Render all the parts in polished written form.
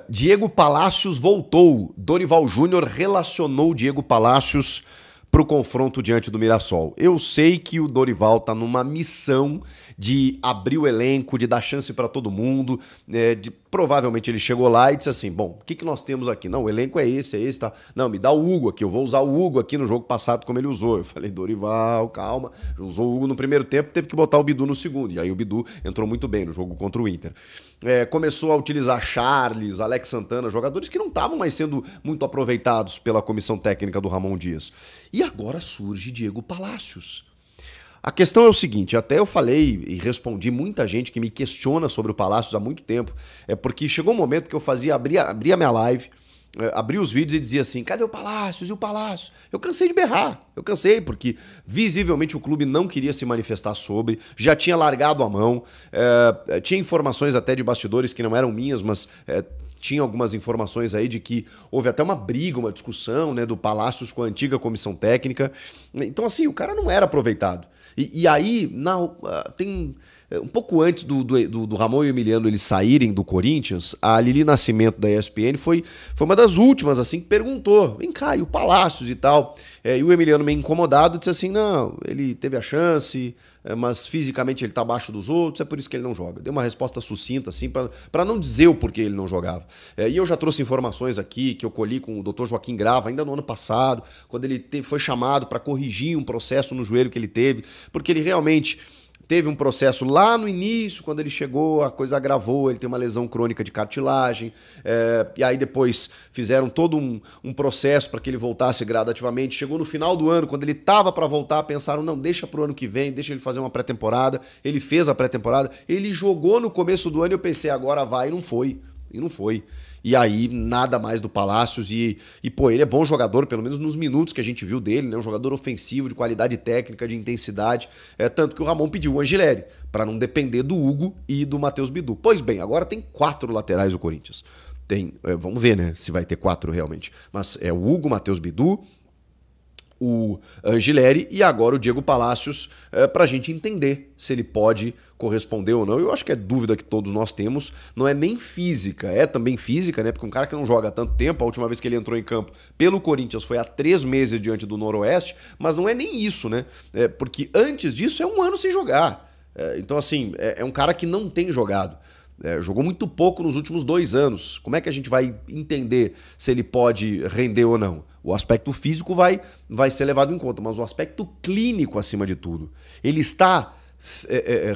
Diego Palacios voltou. Dorival Júnior relacionou Diego Palacios para o confronto diante do Mirassol. Eu sei que o Dorival está numa missão de abrir o elenco, de dar chance para todo mundo. Provavelmente ele chegou lá e disse assim, bom, o que nós temos aqui? Não, o elenco é esse, tá? Não, me dá o Hugo aqui, eu vou usar o Hugo aqui no jogo passado como ele usou. Eu falei, Dorival, calma. Usou o Hugo no primeiro tempo, teve que botar o Bidu no segundo. E aí o Bidu entrou muito bem no jogo contra o Inter. Começou a utilizar Charles, Alex Santana, jogadores que não estavam mais sendo muito aproveitados pela comissão técnica do Ramon Dias. E agora surge Diego Palacios. A questão é o seguinte, até eu falei e respondi muita gente que me questiona sobre o Palacios há muito tempo, porque chegou um momento que eu abria minha live, abria os vídeos e dizia assim, cadê o Palacios e o Palacios? Eu cansei de berrar, eu cansei, porque visivelmente o clube não queria se manifestar sobre, já tinha largado a mão, tinha informações até de bastidores que não eram minhas, mas tinha algumas informações aí de que houve até uma briga, uma discussão, né, do Palacios com a antiga comissão técnica. Então, assim, o cara não era aproveitado. E aí, tem um pouco antes do Ramon e o Emiliano eles saírem do Corinthians, a Lili Nascimento da ESPN foi uma das últimas, assim, que perguntou, vem cá, e o Palacios e tal. E o Emiliano, meio incomodado, disse assim, não, ele teve a chance, mas fisicamente ele tá abaixo dos outros, é por isso que ele não joga. Deu uma resposta sucinta, assim, para não dizer o porquê ele não jogava. E eu já trouxe informações aqui que eu colhi com o Dr. Joaquim Grava, ainda no ano passado, quando ele foi chamado para corrigir um processo no joelho que ele teve, porque ele realmente teve um processo lá no início, quando ele chegou, a coisa agravou, ele tem uma lesão crônica de cartilagem, e aí depois fizeram todo um processo para que ele voltasse gradativamente. Chegou no final do ano, quando ele estava para voltar, pensaram, não, deixa pro ano que vem, deixa ele fazer uma pré-temporada. Ele fez a pré-temporada, ele jogou no começo do ano e eu pensei, agora vai, e não foi. E não foi. E aí, nada mais do Palacios pô, ele é bom jogador, pelo menos nos minutos que a gente viu dele, né? Um jogador ofensivo, de qualidade técnica, de intensidade. Tanto que o Ramon pediu o Angileri, para não depender do Hugo e do Matheus Bidu. Pois bem, agora tem 4 laterais o Corinthians. Vamos ver, né, se vai ter 4 realmente. Mas é o Hugo, Matheus Bidu, o Angileri e agora o Diego Palacios, pra gente entender se ele pode corresponder ou não. Eu acho que é dúvida que todos nós temos, não é nem física, é também física, né? Porque um cara que não joga há tanto tempo, a última vez que ele entrou em campo pelo Corinthians foi há 3 meses diante do Noroeste, mas não é nem isso, né? Porque antes disso é um ano sem jogar. Então, assim, é um cara que não tem jogado. Jogou muito pouco nos últimos 2 anos. Como é que a gente vai entender se ele pode render ou não? O aspecto físico vai ser levado em conta, mas o aspecto clínico acima de tudo. Ele está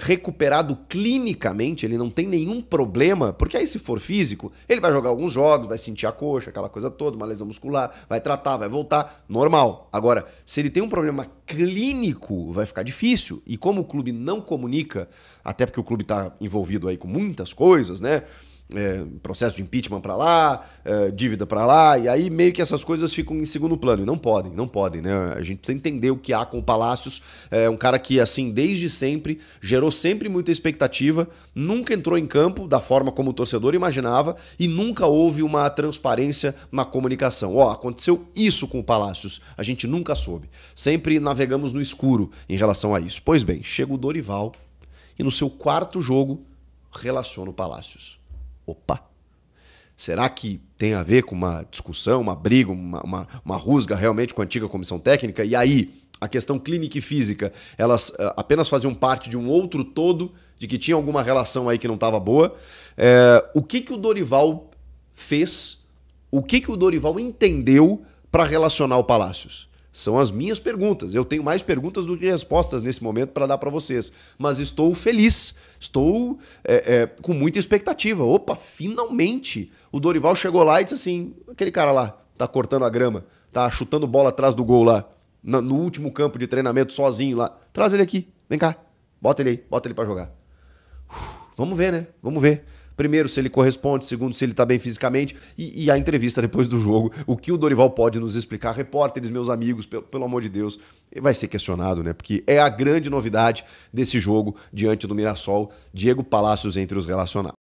recuperado clinicamente, ele não tem nenhum problema, porque aí se for físico, ele vai jogar alguns jogos, vai sentir a coxa, aquela coisa toda, uma lesão muscular, vai tratar, vai voltar, normal. Agora, se ele tem um problema clínico, vai ficar difícil. E como o clube não comunica, até porque o clube está envolvido aí com muitas coisas, né? Processo de impeachment para lá, dívida para lá, e aí meio que essas coisas ficam em segundo plano, e não podem, né? A gente precisa entender o que há com o Palacios, um cara que, assim, desde sempre, gerou sempre muita expectativa, nunca entrou em campo da forma como o torcedor imaginava, e nunca houve uma transparência na comunicação. Aconteceu isso com o Palacios, a gente nunca soube. Sempre navegamos no escuro em relação a isso. Pois bem, chega o Dorival, e no seu 4º jogo, relaciona o Palacios. Opa! Será que tem a ver com uma discussão, uma briga, uma rusga realmente com a antiga comissão técnica? E aí, a questão clínica e física, elas apenas faziam parte de um outro todo, de que tinha alguma relação aí que não estava boa? O que o Dorival fez? O que o Dorival entendeu para relacionar o Palacios? São as minhas perguntas. Eu tenho mais perguntas do que respostas nesse momento para dar para vocês. Mas estou feliz. Estou com muita expectativa. Opa, finalmente o Dorival chegou lá e disse assim, aquele cara lá, tá cortando a grama, tá chutando bola atrás do gol lá, no último campo de treinamento sozinho lá. Traz ele aqui, vem cá, bota ele para jogar. Vamos ver, né? Vamos ver. Primeiro, se ele corresponde. Segundo, se ele tá bem fisicamente. E a entrevista depois do jogo. O que o Dorival pode nos explicar? Repórteres, meus amigos, pelo amor de Deus, vai ser questionado, né? Porque é a grande novidade desse jogo diante do Mirassol. Diego Palacios entre os relacionados.